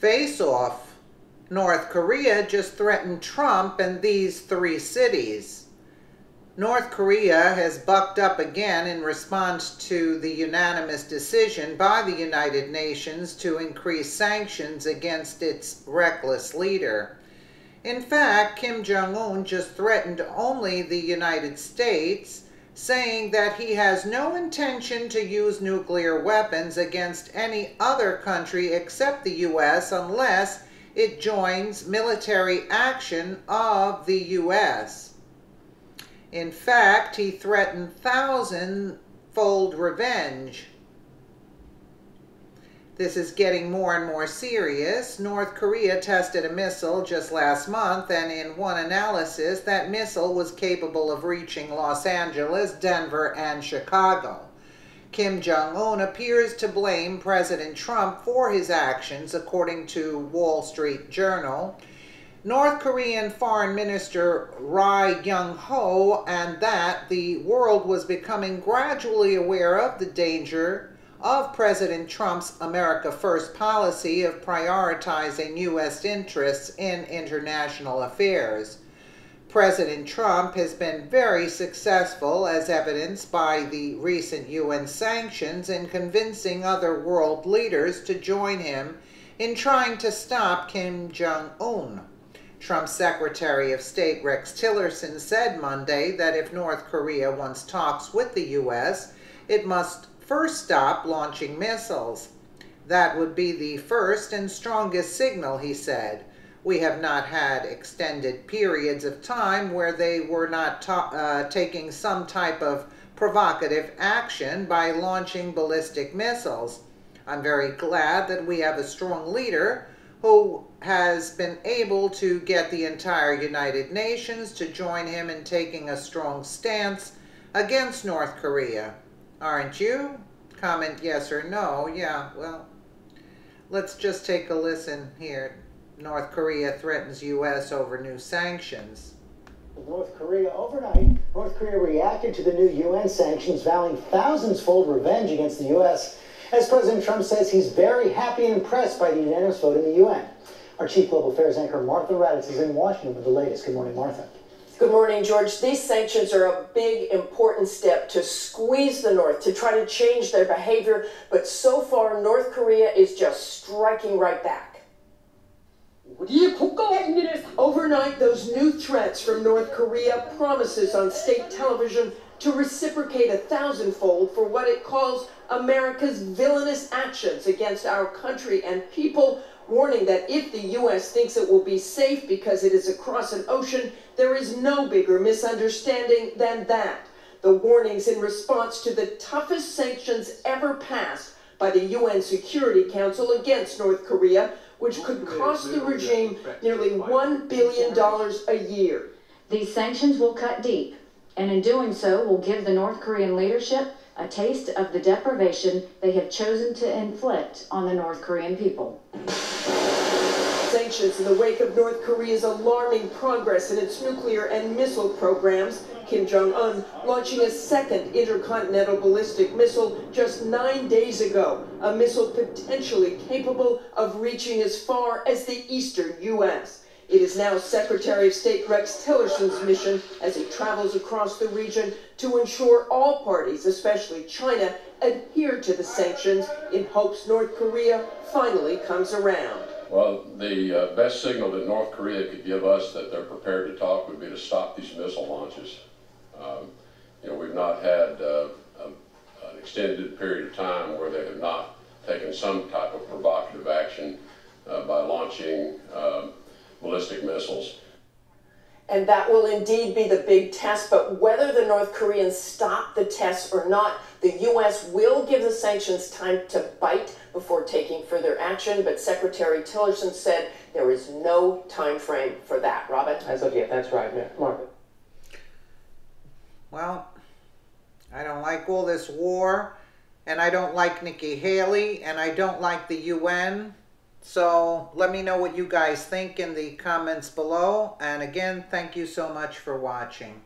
Face-off. North Korea just threatened Trump in these 3 cities. North Korea has bucked up again in response to the unanimous decision by the United Nations to increase sanctions against its reckless leader. In fact, Kim Jong-un just threatened only the United States, saying that he has no intention to use nuclear weapons against any other country except the U.S. unless it joins military action of the U.S. In fact, he threatened thousand-fold revenge. This is getting more and more serious. North Korea tested a missile just last month, and in one analysis, that missile was capable of reaching Los Angeles, Denver, and Chicago. Kim Jong-un appears to blame President Trump for his actions, according to Wall Street Journal. North Korean Foreign Minister Ri Yong-ho, and that the world was becoming gradually aware of the danger of President Trump's America First policy of prioritizing U.S. interests in international affairs. President Trump has been very successful, as evidenced by the recent UN sanctions, in convincing other world leaders to join him in trying to stop Kim Jong-un. Trump's Secretary of State Rex Tillerson said Monday that if North Korea wants talks with the U.S., it must first stop launching missiles. That would be the first and strongest signal, he said. We have not had extended periods of time where they were not taking some type of provocative action by launching ballistic missiles. I'm very glad that we have a strong leader who has been able to get the entire United Nations to join him in taking a strong stance against North Korea. Aren't you? Comment yes or no. Yeah, well, let's just take a listen here. North Korea threatens U.S. over new sanctions. North Korea overnight. North Korea reacted to the new UN sanctions, vowing thousands-fold revenge against the U.S. As President Trump says he's very happy and impressed by the unanimous vote in the UN. Our Chief Global Affairs anchor Martha Raddatz is in Washington with the latest. Good morning, Martha. Good morning, George. These sanctions are a big, important step to squeeze the North, to try to change their behavior. But so far, North Korea is just striking right back. Overnight, those new threats from North Korea, promises on state television to reciprocate 1,000-fold for what it calls America's villainous actions against our country and people, warning that if the U.S. thinks it will be safe because it is across an ocean, there is no bigger misunderstanding than that. The warnings in response to the toughest sanctions ever passed by the UN Security Council against North Korea, which could cost the regime nearly $1 billion a year. These sanctions will cut deep, and in doing so will give the North Korean leadership a taste of the deprivation they have chosen to inflict on the North Korean people. Sanctions in the wake of North Korea's alarming progress in its nuclear and missile programs. Kim Jong-un launching a second intercontinental ballistic missile just 9 days ago, a missile potentially capable of reaching as far as the eastern U.S. It is now Secretary of State Rex Tillerson's mission as he travels across the region to ensure all parties, especially China, adhere to the sanctions in hopes North Korea finally comes around. Well, the best signal that North Korea could give us that they're prepared to talk would be to stop these missile launches. We've not had an extended period of time where they have not taken some type of provocative action by launching ballistic missiles. And that will indeed be the big test, but whether the North Koreans stop the tests or not, the U.S. will give the sanctions time to bite before taking further action, but Secretary Tillerson said there is no time frame for that. Robin? As of yet, that's right, Margaret. Well, I don't like all this war, and I don't like Nikki Haley, and I don't like the UN. So let me know what you guys think in the comments below. And again, thank you so much for watching.